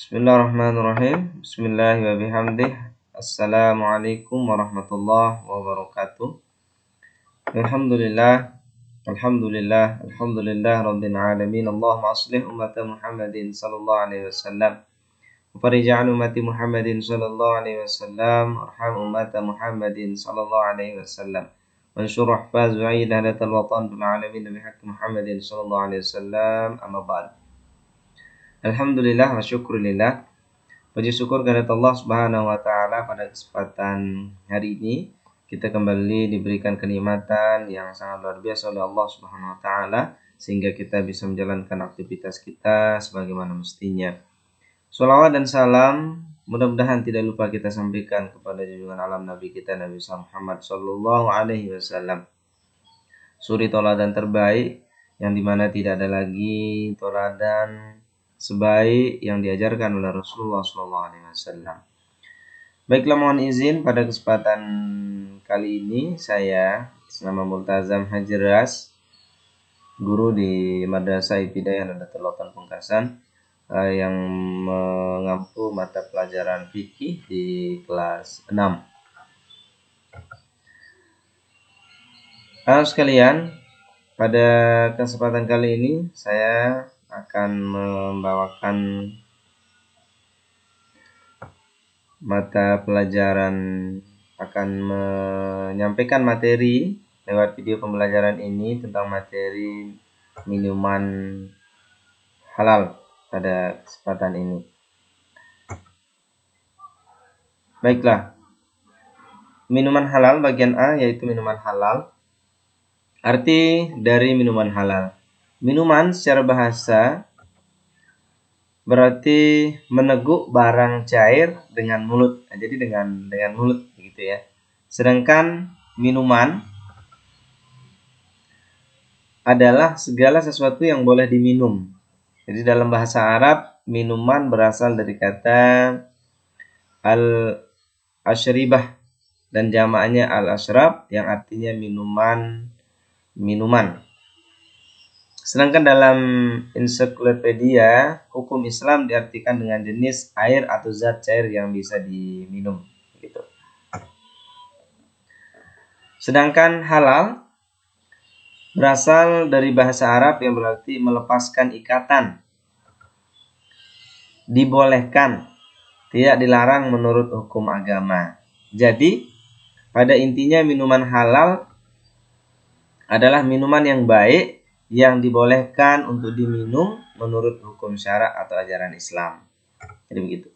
Bismillahirrahmanirrahim. Bismillahi wa bihamdih. Assalamualaikum warahmatullahi wabarakatuh. Alhamdulillah. Alhamdulillah. Alhamdulillah Rabbil alamin. Allahumma aslih ummata Muhammadin sallallahu alaihi wasallam. Farij'an ummati Muhammadin sallallahu alaihi wasallam. Arham ummata Muhammadin sallallahu alaihi wasallam. Wansyur ahfaz wa'id hadatal watan bil alamin bihaqqi Muhammadin sallallahu alaihi wasallam. Amma ba'd. Alhamdulillah wa syukurillah. Puji syukur kepada Allah Subhanahu wa taala, pada kesempatan hari ini kita kembali diberikan kenikmatan yang sangat luar biasa oleh Allah Subhanahu wa taala sehingga kita bisa menjalankan aktivitas kita sebagaimana mestinya. Shalawat dan salam mudah-mudahan tidak lupa kita sampaikan kepada junjungan alam Nabi kita Nabi Muhammad sallallahu alaihi wasallam. Suri teladan terbaik yang dimana tidak ada lagi teladan sebaik yang diajarkan oleh Rasulullah SAW. Baiklah, mohon izin pada kesempatan kali ini saya nama Multazam Hajras, guru di Madrasah Ibtidaiyah Nahdlatul Ulama Pungkasan yang mengampu mata pelajaran fikih di kelas 6. Halo sekalian, pada kesempatan kali ini saya akan membawakan mata pelajaran, akan menyampaikan materi lewat video pembelajaran ini tentang materi minuman halal pada kesempatan ini. Baiklah, minuman halal bagian A yaitu minuman halal. Arti dari minuman halal. Minuman secara bahasa berarti meneguk barang cair dengan mulut. Nah, jadi dengan mulut gitu ya. Sedangkan minuman adalah segala sesuatu yang boleh diminum. Jadi dalam bahasa Arab minuman berasal dari kata al-ashribah dan jamaknya al-ashrab yang artinya minuman. Sedangkan dalam ensiklopedia hukum Islam diartikan dengan jenis air atau zat cair yang bisa diminum gitu. Sedangkan halal berasal dari bahasa Arab yang berarti melepaskan ikatan, dibolehkan, tidak dilarang menurut hukum agama. Jadi pada intinya minuman halal adalah minuman yang baik yang dibolehkan untuk diminum menurut hukum syarak atau ajaran Islam. Jadi begitu.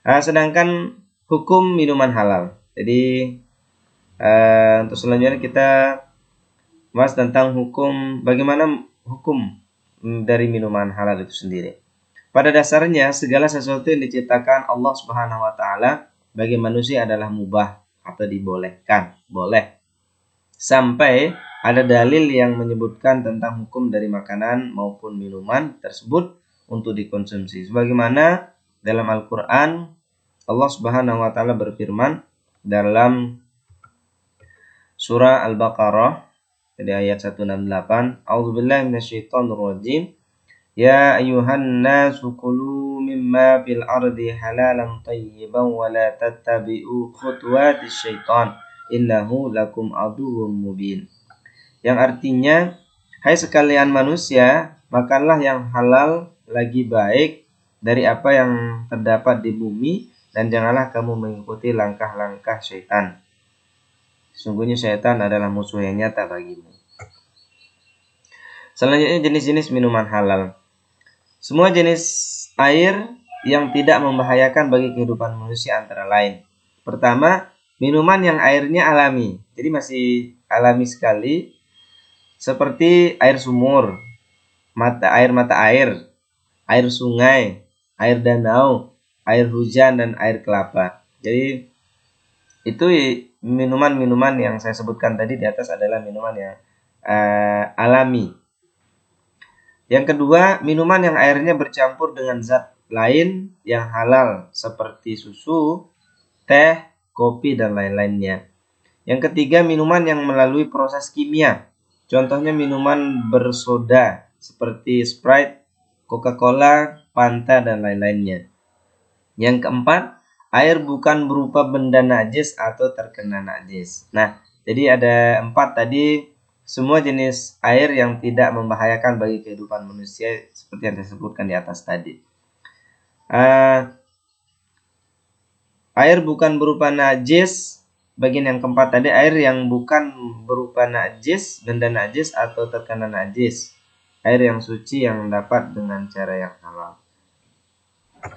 Sedangkan hukum minuman halal. Jadi untuk selanjutnya kita bahas tentang bagaimana hukum dari minuman halal itu sendiri. Pada dasarnya segala sesuatu yang diciptakan Allah Subhanahu wa taala bagi manusia adalah mubah atau dibolehkan, boleh. Sampai ada dalil yang menyebutkan tentang hukum dari makanan maupun minuman tersebut untuk dikonsumsi. Sebagaimana dalam Al-Quran Allah Subhanahu wa taala berfirman dalam surah Al-Baqarah dari ayat 168, A'udzubillahi minasyaitonirrajim. Ya ayyuhan nasu kulu mimma fil ardi halalan thayyiban wa la tattabi'u khutuwatis syaitan innahu lakum aduwwum mubin. Yang artinya, hai sekalian manusia, makanlah yang halal lagi baik dari apa yang terdapat di bumi dan janganlah kamu mengikuti langkah-langkah syaitan. Sesungguhnya syaitan adalah musuh yang nyata bagimu. Selanjutnya jenis-jenis minuman halal. Semua jenis air yang tidak membahayakan bagi kehidupan manusia antara lain. Pertama, minuman yang airnya alami. Jadi masih alami sekali. Seperti air sumur, mata air, air sungai, air danau, air hujan, dan air kelapa. Jadi itu minuman-minuman yang saya sebutkan tadi di atas adalah minuman yang alami. Yang kedua, minuman yang airnya bercampur dengan zat lain yang halal seperti susu, teh, kopi, dan lain-lainnya. Yang ketiga, minuman yang melalui proses kimia. Contohnya minuman bersoda seperti Sprite, Coca-Cola, Fanta, dan lain-lainnya. Yang keempat, air bukan berupa benda najis atau terkena najis. Nah, jadi ada 4 tadi, semua jenis air yang tidak membahayakan bagi kehidupan manusia seperti yang disebutkan di atas tadi. Air bukan berupa najis, bagian yang keempat tadi, air yang bukan berupa najis, benda najis atau terkena najis. Air yang suci yang dapat dengan cara yang halal.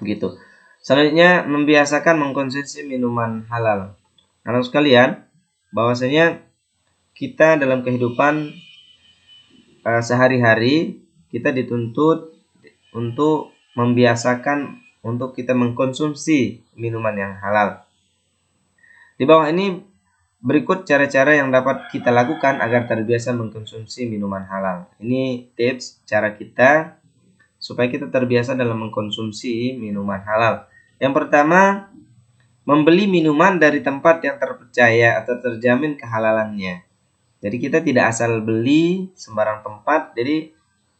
Begitu. Selanjutnya, membiasakan mengkonsumsi minuman halal. Anak sekalian, bahwasanya kita dalam kehidupan sehari-hari kita dituntut untuk membiasakan untuk kita mengkonsumsi minuman yang halal. Di bawah ini berikut cara-cara yang dapat kita lakukan agar terbiasa mengkonsumsi minuman halal. Ini tips cara kita supaya kita terbiasa dalam mengkonsumsi minuman halal. Yang pertama, membeli minuman dari tempat yang terpercaya atau terjamin kehalalannya. Jadi kita tidak asal beli sembarang tempat. Jadi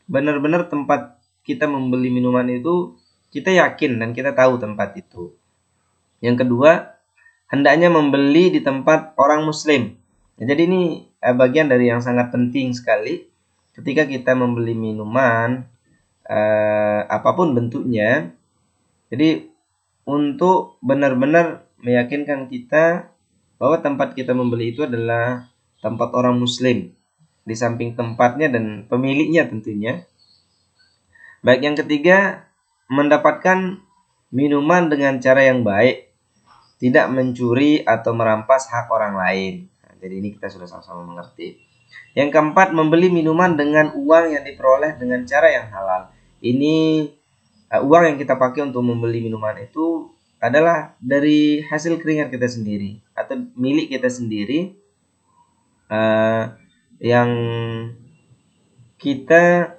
benar-benar tempat kita membeli minuman itu kita yakin dan kita tahu tempat itu. Yang kedua, hendaknya membeli di tempat orang muslim. Jadi ini bagian dari yang sangat penting sekali. Ketika kita membeli minuman apapun bentuknya, jadi untuk benar-benar meyakinkan kita bahwa tempat kita membeli itu adalah tempat orang muslim, di samping tempatnya dan pemiliknya tentunya. Baik, yang ketiga, mendapatkan minuman dengan cara yang baik, tidak mencuri atau merampas hak orang lain. Nah, jadi ini kita sudah sama-sama mengerti. Yang keempat, membeli minuman dengan uang yang diperoleh dengan cara yang halal. Ini uang yang kita pakai untuk membeli minuman itu adalah dari hasil keringat kita sendiri atau milik kita sendiri, yang kita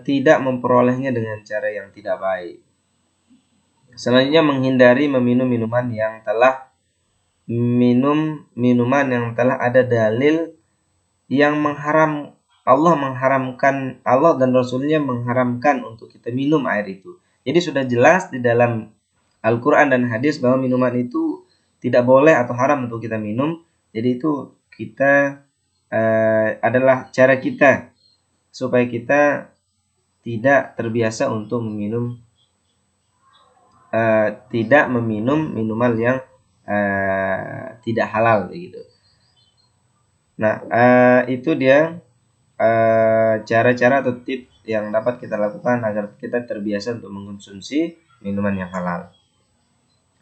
tidak memperolehnya dengan cara yang tidak baik. Selanjutnya, menghindari meminum minuman yang telah ada dalil yang Allah dan Rasulnya mengharamkan untuk kita minum air itu. Jadi sudah jelas di dalam Al-Quran dan hadis bahwa minuman itu tidak boleh atau haram untuk kita minum. Jadi itu kita adalah cara kita supaya kita tidak terbiasa untuk tidak meminum minuman yang tidak halal begitu. Nah, itu dia cara-cara atau tips yang dapat kita lakukan agar kita terbiasa untuk mengkonsumsi minuman yang halal.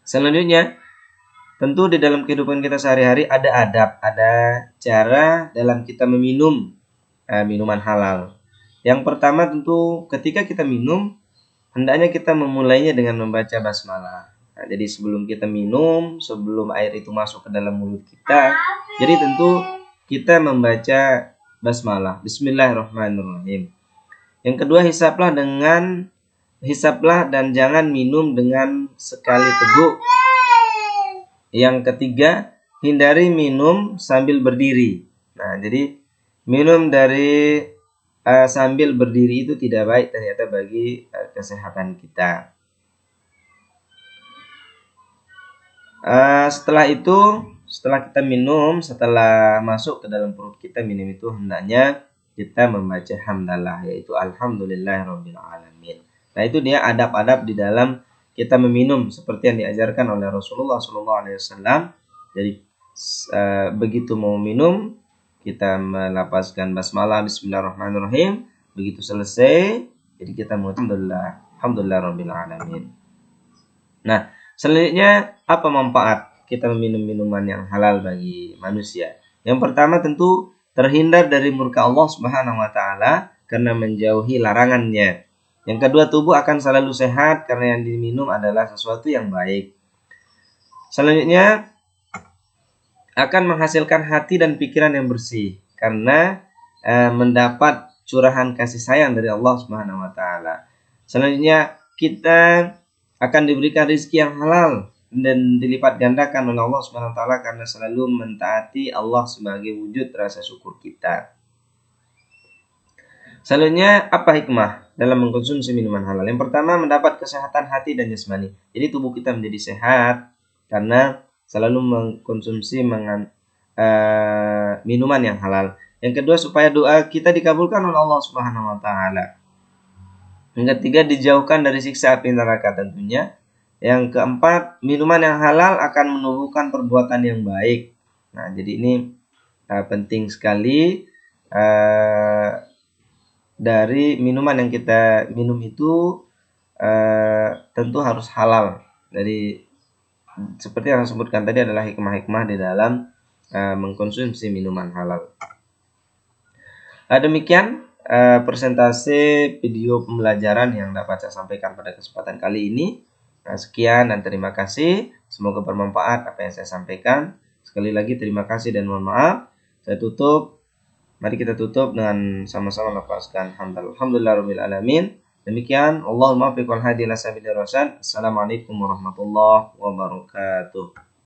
Selanjutnya, tentu di dalam kehidupan kita sehari-hari ada adab, ada cara dalam kita meminum minuman halal. Yang pertama tentu ketika kita minum, hendaknya kita memulainya dengan membaca basmalah. Nah, jadi sebelum kita minum, sebelum air itu masuk ke dalam mulut kita, jadi tentu kita membaca basmalah, Bismillahirrahmanirrahim. Yang kedua, hisaplah dan jangan minum dengan sekali teguk. Yang ketiga, hindari minum sambil berdiri. Nah, jadi minum dari sambil berdiri itu tidak baik ternyata bagi kesehatan kita. Setelah kita minum, setelah masuk ke dalam perut kita minum itu, hendaknya kita membaca hamdalah, yaitu alhamdulillahirabbil alamin. Nah, itu dia adab-adab di dalam kita meminum seperti yang diajarkan oleh Rasulullah SAW. Jadi begitu mau minum, kita melafazkan basmalah, bismillahirrahmanirrahim. Begitu selesai, jadi kita alhamdulillahirabbil alamin. Nah, selanjutnya apa manfaat kita meminum minuman yang halal bagi manusia? Yang pertama tentu terhindar dari murka Allah Subhanahu wa taala karena menjauhi larangannya. Yang kedua, tubuh akan selalu sehat karena yang diminum adalah sesuatu yang baik. Selanjutnya, akan menghasilkan hati dan pikiran yang bersih karena mendapat curahan kasih sayang dari Allah Subhanahu wa taala. Selanjutnya, kita akan diberikan rezeki yang halal dan dilipat gandakan oleh Allah Subhanahu wa taala karena selalu mentaati Allah sebagai wujud rasa syukur kita. Selanjutnya, apa hikmah dalam mengkonsumsi minuman halal. Yang pertama, mendapat kesehatan hati dan jasmani. Jadi tubuh kita menjadi sehat karena selalu mengkonsumsi minuman yang halal. Yang kedua, supaya doa kita dikabulkan oleh Allah Subhanahu wa taala. Yang ketiga, dijauhkan dari siksa api neraka tentunya. Yang keempat, minuman yang halal akan menumbuhkan perbuatan yang baik. Nah, jadi ini penting sekali dari minuman yang kita minum itu tentu harus halal. Dari seperti yang saya sebutkan tadi adalah hikmah-hikmah di dalam mengkonsumsi minuman halal. Demikian presentasi video pembelajaran yang dapat saya sampaikan pada kesempatan kali ini. Sekian dan terima kasih. Semoga bermanfaat apa yang saya sampaikan. Sekali lagi terima kasih dan mohon maaf. Saya tutup. Mari kita tutup dengan sama-sama melafazkan alhamdulillahirabbil alamin. Demikian, Allahumma fiqhul hadi ila sabilir rasyad. Assalamualaikum warahmatullahi wabarakatuh.